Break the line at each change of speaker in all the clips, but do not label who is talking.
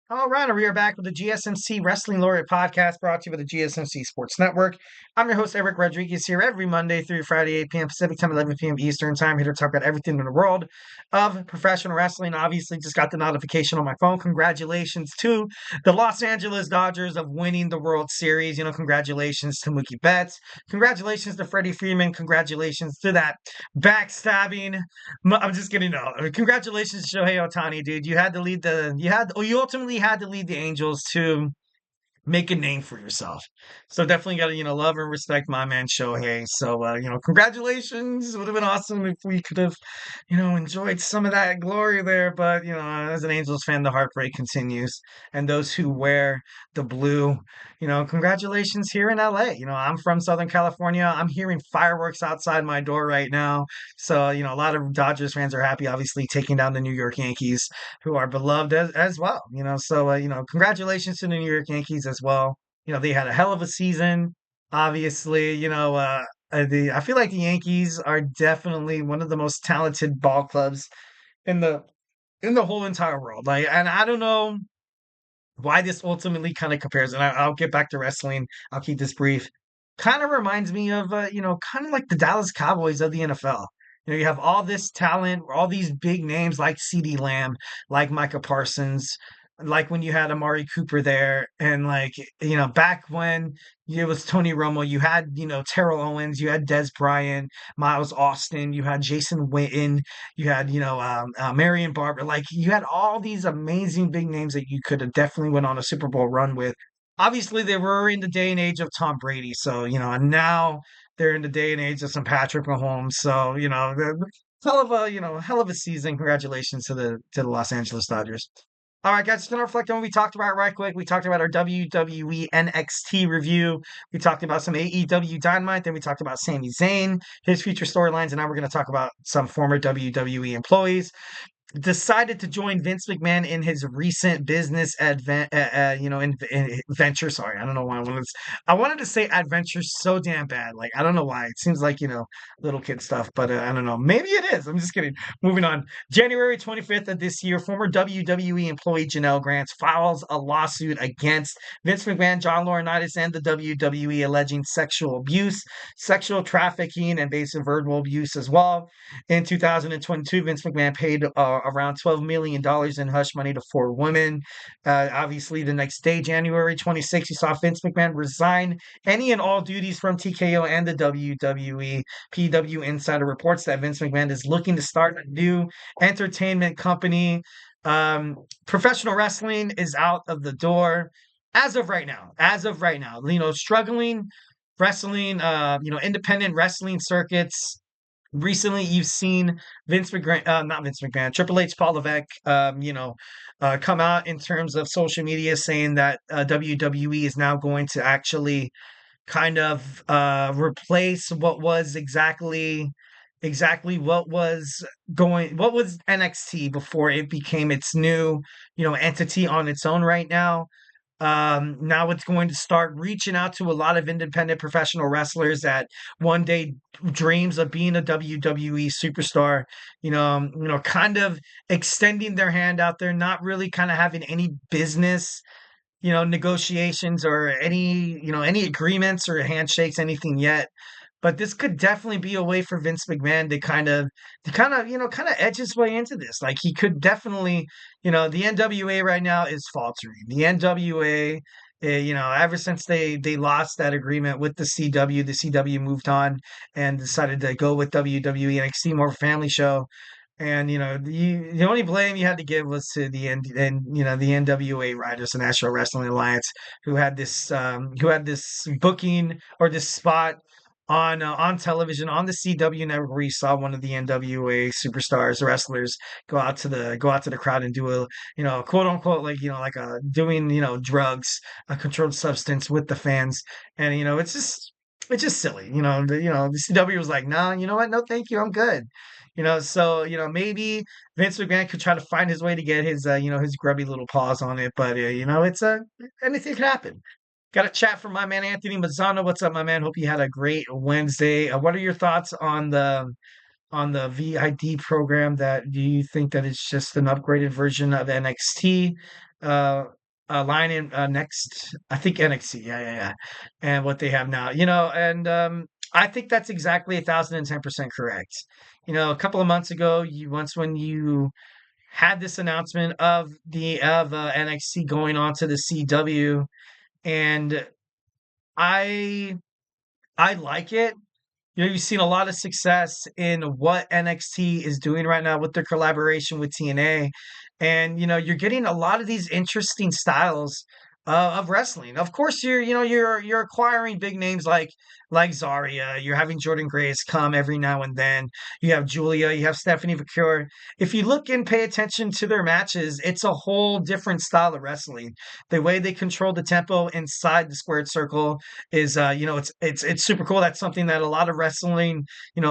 All right, we are back with the GSMC Wrestling Laureate podcast brought to you by the GSMC Sports Network. I'm your host, Eric Rodriguez, here every Monday through Friday, 8 p.m. Pacific Time, 11 p.m. Eastern Time, here to talk about everything in the world of professional wrestling. Obviously, just got the notification on my phone. Congratulations to the Los Angeles Dodgers of winning the World Series. Congratulations to Mookie Betts. Congratulations to Freddie Freeman. Congratulations to that backstabbing. I'm just kidding. No, congratulations, Shohei Ohtani, dude. You ultimately had to lead the Angels to make a name for yourself. So definitely got to, love and respect my man Shohei. So, congratulations. It would have been awesome if we could have, enjoyed some of that glory there. But, as an Angels fan, the heartbreak continues. And those who wear the blue, congratulations here in LA. I'm from Southern California. I'm hearing fireworks outside my door right now. So, a lot of Dodgers fans are happy, obviously, taking down the New York Yankees, who are beloved as well. So, congratulations to the New York Yankees as well. They had a hell of a season. Obviously, I feel like the Yankees are definitely one of the most talented ball clubs in the whole entire world. And I don't know why this ultimately kind of compares. And I'll get back to wrestling. I'll keep this brief. Kind of reminds me of, kind of like the Dallas Cowboys of the NFL. You have all this talent, all these big names like CeeDee Lamb, like Micah Parsons, like when you had Amari Cooper there. And back when it was Tony Romo, you had, Terrell Owens, you had Des Bryant, Miles Austin, you had Jason Witten, you had, Marion Barber. Like you had all these amazing big names that you could have definitely went on a Super Bowl run with. Obviously, they were in the day and age of Tom Brady. So, and now they're in the day and age of some Patrick Mahomes. So, hell of a season. Congratulations to the Los Angeles Dodgers. All right, guys, just gonna reflect on what we talked about right quick. We talked about our WWE NXT review. We talked about some AEW Dynamite. Then we talked about Sami Zayn, his future storylines, and now we're gonna talk about some former WWE employees decided to join Vince McMahon in his recent business venture. Sorry, I don't know why I wanted to say adventure so damn bad. Like I don't know why. It seems like little kid stuff, but I don't know. Maybe it is. I'm just kidding. Moving on. January 25th of this year, former WWE employee Janel Grant files a lawsuit against Vince McMahon, John Laurinaitis, and the WWE, alleging sexual abuse, sexual trafficking, and basic verbal abuse as well. In 2022, Vince McMahon paid around $12 million in hush money to four women. Obviously, the next day, January 26th, you saw Vince McMahon resign any and all duties from TKO and the WWE. PW Insider reports that Vince McMahon is looking to start a new entertainment company. Professional wrestling is out of the door as of right now. Struggling wrestling, independent wrestling circuits. Recently, you've seen not Vince McMahon, Triple H, Paul Levesque, come out in terms of social media saying that WWE is now going to actually kind of replace what was NXT before it became its new, entity on its own right now. Now it's going to start reaching out to a lot of independent professional wrestlers that one day dreams of being a WWE superstar, kind of extending their hand out there, not really kind of having any business, negotiations or any agreements or handshakes, anything yet. But this could definitely be a way for Vince McMahon to kind of edge his way into this. Like he could definitely, the NWA right now is faltering. The NWA, ever since they lost that agreement with the CW moved on and decided to go with WWE NXT, more family show. And the only blame you had to give was to the NWA writers, the National Wrestling Alliance, who had this booking or this spot on television on the CW network where you saw one of the NWA superstars, wrestlers, go out to the crowd and do a quote unquote like a doing drugs, a controlled substance with the fans. And it's just silly. The CW was like, no, you know what? No, thank you. I'm good. So maybe Vince McMahon could try to find his way to get his grubby little paws on it, but it's anything can happen. Got a chat from my man Anthony Mazzano. What's up, my man? Hope you had a great Wednesday. What are your thoughts on the VID program? That do you think that it's just an upgraded version of NXT? uh, line in next, I think NXT. Yeah, yeah, yeah. And what they have now, and I think that's exactly 1,010% correct. A couple of months ago, when you had this announcement of NXT going on to the CW, and I I like it. You've seen a lot of success in what NXT is doing right now with their collaboration with TNA, and you're getting a lot of these interesting styles of wrestling. Of course, you're acquiring big names like Zarya. You're having Jordan Grace come every now and then. You have Julia. You have Stephanie McCure. If you look and pay attention to their matches, it's a whole different style of wrestling. The way they control the tempo inside the squared circle is it's super cool. That's something that a lot of wrestling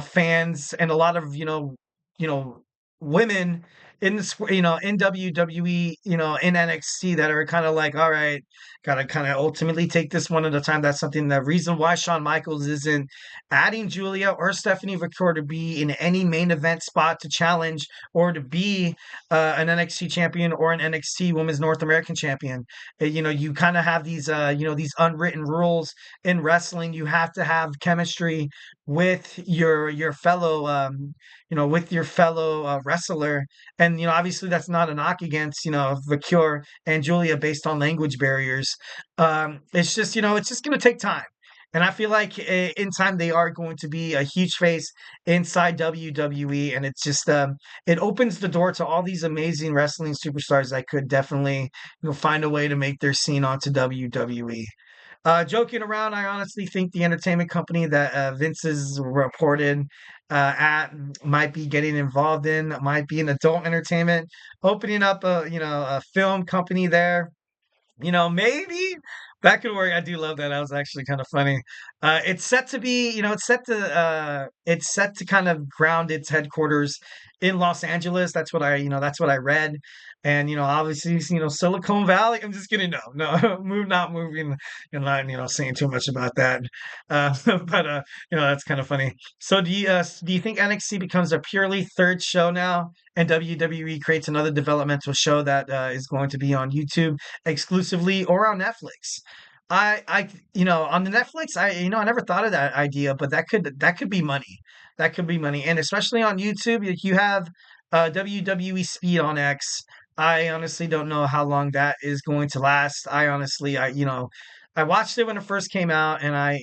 fans and a lot of you know women in WWE, in NXT, that are kind of like, all right, gotta kind of ultimately take this one at a time. That's something, the reason why Shawn Michaels isn't adding Julia or Stephanie McCourt to be in any main event spot to challenge or to be an NXT champion or an NXT Women's North American champion. You kind of have these unwritten rules in wrestling. You have to have chemistry with your fellow wrestler. And obviously that's not a knock against Vicure and Julia based on language barriers. It's just it's just going to take time. And I feel like in time they are going to be a huge face inside WWE, and it's just it opens the door to all these amazing wrestling superstars that could definitely find a way to make their scene onto WWE. Joking around, I honestly think the entertainment company that Vince is reported at might be getting involved in might be an adult entertainment, opening up a film company there. Maybe that could work. I do love that. That was actually kind of funny. It's set to be, it's set to kind of ground its headquarters in Los Angeles. That's what I read. And obviously, Silicon Valley. I'm just kidding. No, no, not moving. Not saying too much about that. But that's kind of funny. So do you think NXT becomes a purely third show now, and WWE creates another developmental show that is going to be on YouTube exclusively or on Netflix? On the Netflix, I never thought of that idea, but that could be money. That could be money, and especially on YouTube, like, you have WWE Speed on X. I honestly don't know how long that is going to last. I watched it when it first came out, and I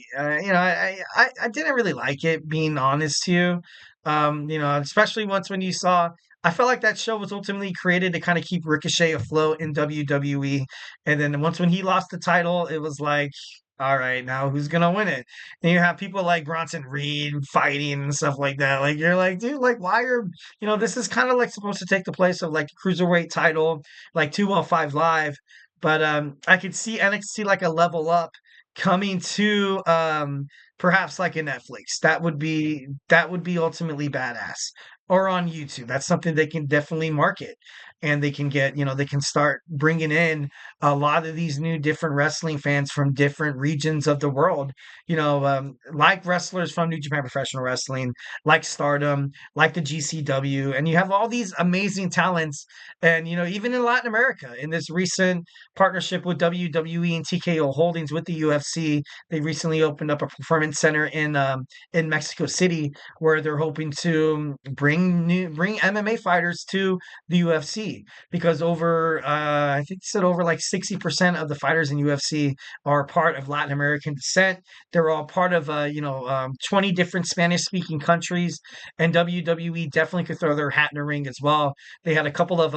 didn't really like it, being honest to you. Especially once when you saw. I felt like that show was ultimately created to kind of keep Ricochet afloat in WWE. And then once when he lost the title, it was like, all right, now who's gonna win it? And you have people like Bronson Reed fighting and stuff like that. Like, you're like, dude, like, why are this is kind of like supposed to take the place of like the cruiserweight title, like 205 Live. But I could see NXT like a level up coming to perhaps like a Netflix. That would be ultimately badass. Or on YouTube. That's something they can definitely market, and they can start bringing in a lot of these new different wrestling fans from different regions of the world, like wrestlers from New Japan Professional Wrestling, like Stardom, like the GCW. And you have all these amazing talents. And, even in Latin America, in this recent partnership with WWE and TKO Holdings with the UFC, they recently opened up a performance center in Mexico City, where they're hoping to bring MMA fighters to the UFC, because I think they said over like 60% of the fighters in UFC are part of Latin American descent. They're all part of 20 different Spanish speaking countries, and WWE definitely could throw their hat in the ring as well. They had a couple of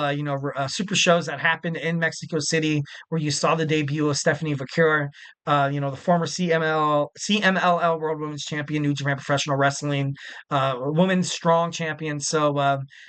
super shows that happened in Mexico City, where you saw the debut of Stephanie Vacura, the former CMLL World Women's Champion, New Japan Professional Wrestling, Women's Strong Champion. So,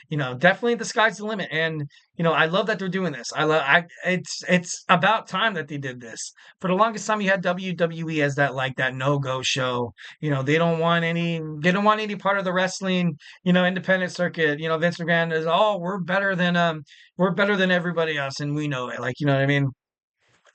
definitely the sky's the limit. And, I love that they're doing this. It's about time that they did this. For the longest time, you had WWE as that no-go show. They don't want any part of the wrestling, independent circuit. Vince McMahon is, oh, we're better than everybody else, and we know it. Like, you know what I mean?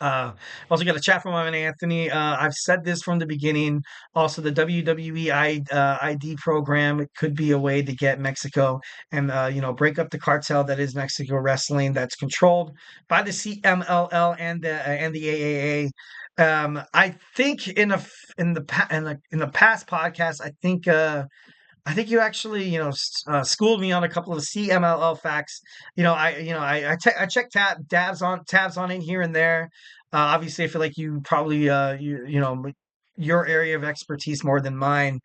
Also got a chat from my man Anthony. I've said this from the beginning. Also, the WWE ID program could be a way to get Mexico and break up the cartel that is Mexico wrestling that's controlled by the CMLL and the AAA. I think in the past podcast, I think you actually, schooled me on a couple of CMLL facts. I check tabs on it here and there. Obviously, I feel like you probably, your area of expertise more than mine.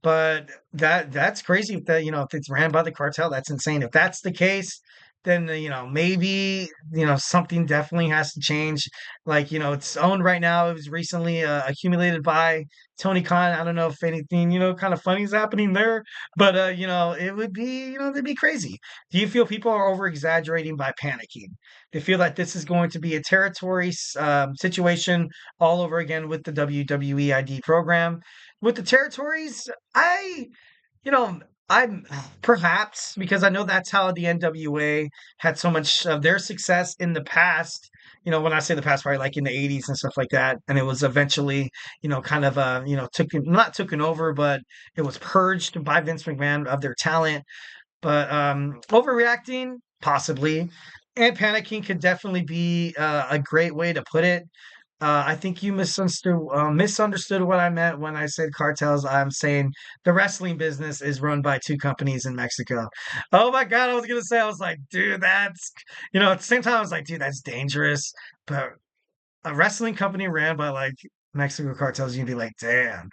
But that's crazy if if it's ran by the cartel, that's insane. If that's the case, then maybe something definitely has to change. Like it's owned right now. It was recently accumulated by Tony Khan. I don't know if anything kind of funny is happening there, but it would be it'd be crazy. Do you feel people are over exaggerating by panicking? They feel that this is going to be a territory situation all over again with the WWE ID program. With the territories, you know, I'm perhaps because I know that's how the NWA had so much of their success in the past. When I say the past, probably like in the '80s and stuff like that, and it was eventually, kind of, taken not taken over, but it was purged by Vince McMahon of their talent. But overreacting, possibly, and panicking could definitely be a great way to put it. I think you misunderstood what I meant when I said cartels. I'm saying the wrestling business is run by two companies in Mexico. Oh my God, I was gonna say, I was like, dude, that's at the same time, I was like, dude, that's dangerous. But a wrestling company ran by like Mexico cartels, you'd be like, damn,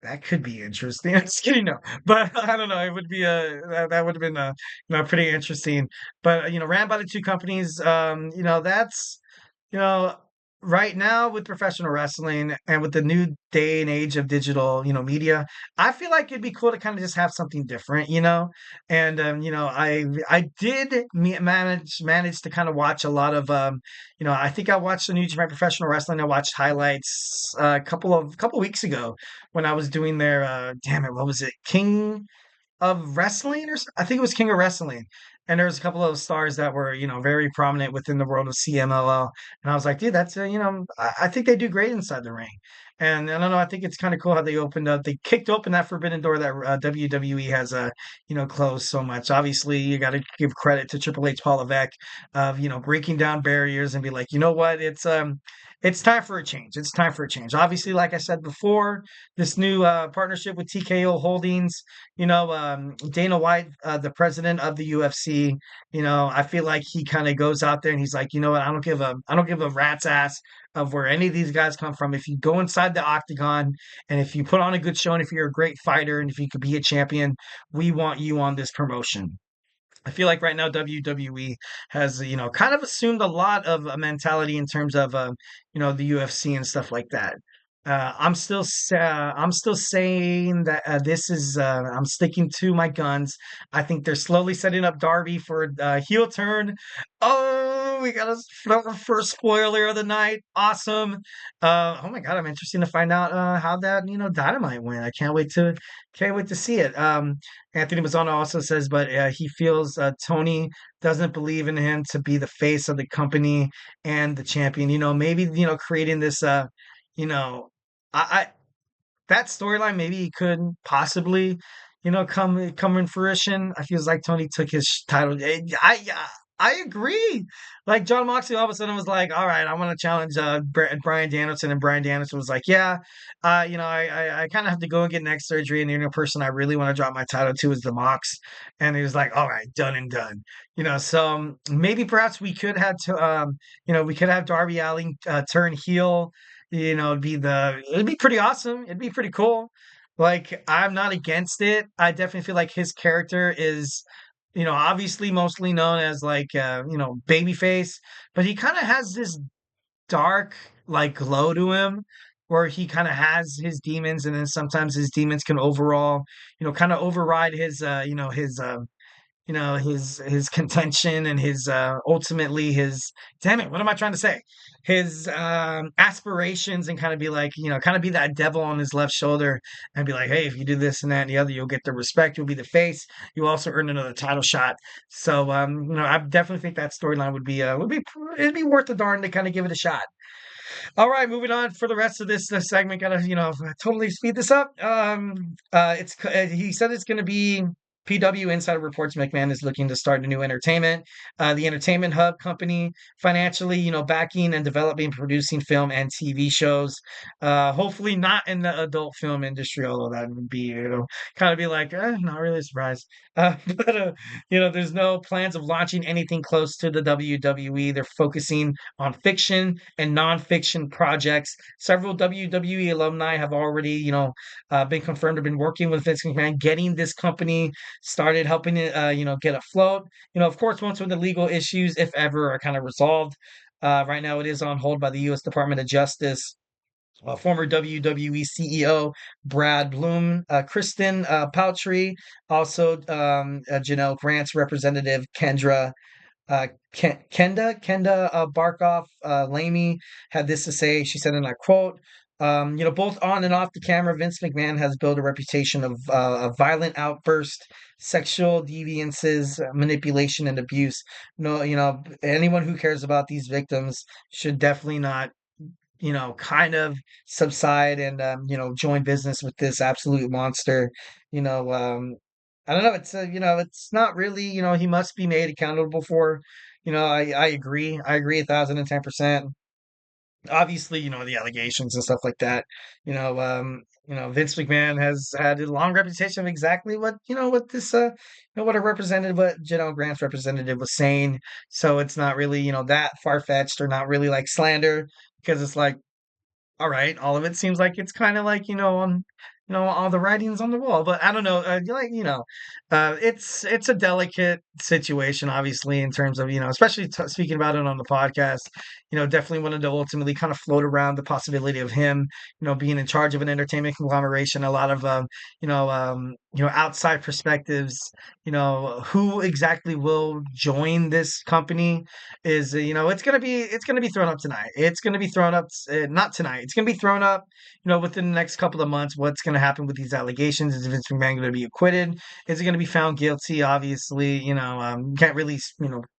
that could be interesting. I'm just kidding, no, but I don't know. It would be that would have been pretty interesting. But ran by the two companies. That's you know right now with professional wrestling and with the new day and age of digital media, I feel like it'd be cool to kind of just have something different, and I did manage to kind of watch a lot of I think I watched the New Japan Professional Wrestling. I watched highlights a couple weeks ago when I was doing their damn it, what was it? King of Wrestling I think it was King of Wrestling. And there was a couple of stars that were, very prominent within the world of CMLL. And I was like, dude, that's I think they do great inside the ring. And I don't know, I think it's kind of cool how they kicked open that forbidden door that WWE has, closed so much. Obviously, you got to give credit to Triple H, Paul Levesque, of breaking down barriers and be like, you know what, it's time for a change. It's time for a change. Obviously, like I said before, this new partnership with TKO Holdings, Dana White, the president of the UFC, I feel like he kind of goes out there and he's like, you know what, I don't give a rat's ass of where any of these guys come from. If you go inside the octagon and if you put on a good show and if you're a great fighter and if you could be a champion, we want you on this promotion. I feel like right now WWE has, kind of assumed a lot of a mentality in terms of, the UFC and stuff like that. I'm still saying that I'm sticking to my guns. I think they're slowly setting up Darby for heel turn. Oh, we got a first spoiler of the night. Awesome. Oh my God, I'm interested to find out how that Dynamite went. I can't wait to see it. Anthony Mazzano also says, but he feels Tony doesn't believe in him to be the face of the company and the champion. Maybe creating this. You know, I that storyline maybe could possibly, come in fruition. I feels like Tony took his title. I agree. Like John Moxley all of a sudden was like, "All right, I want to challenge Brian Danielson," and Brian Danielson was like, "Yeah, I kind of have to go and get neck surgery, and the only person I really want to drop my title to is the Mox." And he was like, "All right, done and done." So maybe perhaps we could have Darby Allin turn heel. It'd be pretty awesome. It'd be pretty cool. Like, I'm not against it. I definitely feel like his character is, obviously mostly known as like, babyface, but he kind of has this dark, like, glow to him where he kind of has his demons, and then sometimes his demons can overall, kind of override his contention and his ultimately his damn it, what am I trying to say? His aspirations, and kind of be like, kind of be that devil on his left shoulder and be like, hey, if you do this and that and the other, you'll get the respect, you'll be the face, you also earn another title shot. So I definitely think that storyline would be it'd be worth the darn to kind of give it a shot. All right, moving on for the rest of this segment. Gotta totally speed this up. He said it's gonna be PW Insider reports McMahon is looking to start a new entertainment. The entertainment hub company financially, backing and developing, producing film and TV shows. Hopefully not in the adult film industry, although that would be, kind of be like, not really surprised. But there's no plans of launching anything close to the WWE. They're focusing on fiction and nonfiction projects. Several WWE alumni have already, been confirmed to have been working with Vince McMahon, getting this company started, helping it, get afloat. Of course, once when the legal issues, if ever, are kind of resolved. Right now, it is on hold by the U.S. Department of Justice. Former WWE CEO Brad Bloom, Kristen Paltry, also Janel Grant's representative Kendra Kenda Barkoff Lamy had this to say. She said, and I quote, both on and off the camera, Vince McMahon has built a reputation of a violent outburst, sexual deviances, manipulation, and abuse. No, anyone who cares about these victims should definitely not kind of subside and join business with this absolute monster. You know, I don't know. It's not really. He must be made accountable for. I agree. I agree 1,010%. Obviously, the allegations and stuff like that. Vince McMahon has had a long reputation of exactly what this what a representative, what Janelle Grant's representative was saying. So it's not really that far fetched, or not really like slander, because it's like, all right, all of it seems like it's kind of like, all the writings on the wall. But I don't know, it's a delicate situation, obviously, in terms of, especially speaking about it on the podcast. Definitely wanted to ultimately kind of float around the possibility of him, being in charge of an entertainment conglomeration. A lot of outside perspectives, who exactly will join this company is, it's gonna be thrown up tonight. It's gonna be thrown up, not tonight. It's gonna be thrown up, within the next couple of months. What's gonna happen with these allegations? Is Vince McMahon gonna be acquitted? Is he gonna be found guilty? Obviously, can't really,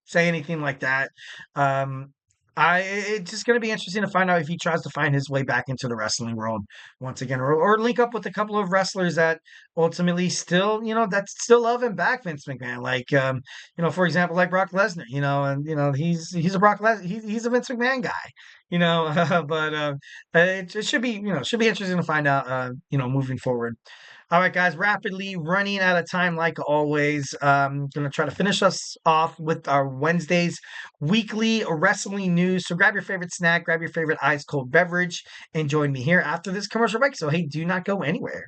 say anything like that. Um, it's just going to be interesting to find out if he tries to find his way back into the wrestling world once again, or link up with a couple of wrestlers that ultimately still, that still love him back, Vince McMahon. Like, for example, like Brock Lesnar, and he's a Brock Lesnar, he's a Vince McMahon guy, but it should be interesting to find out, moving forward. All right, guys, rapidly running out of time like always. Gonna try to finish us off with our Wednesdays weekly wrestling news. So grab your favorite snack, grab your favorite ice cold beverage, and join me here after this commercial break. So hey, do not go anywhere.